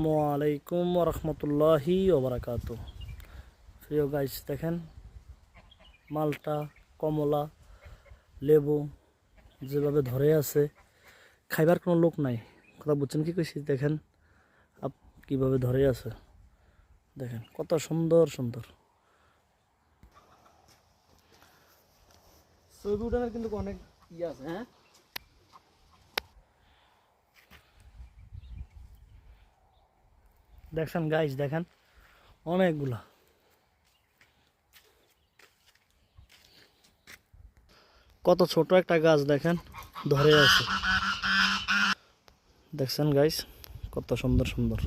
আসসালামাইকুম রহমতুল্লাহি ওবরাকাতু। প্রিয় গাইস, দেখেন মালটা, কমলা, লেবু যেভাবে ধরে আছে, খাইবার কোনো লোক নাই। কথা বুঝছেন কি কইছি? দেখেন কিভাবে ধরে আছে, দেখেন কত সুন্দর সুন্দর। ছবি উঠানোর কিন্তু অনেক আছে। হ্যাঁ, দেখেন গাইস, দেখেন অনেকগুলা। কত ছোট একটা গাছ, দেখেন ধরে আছে। দেখছেন গাইস, কত সুন্দর সুন্দর।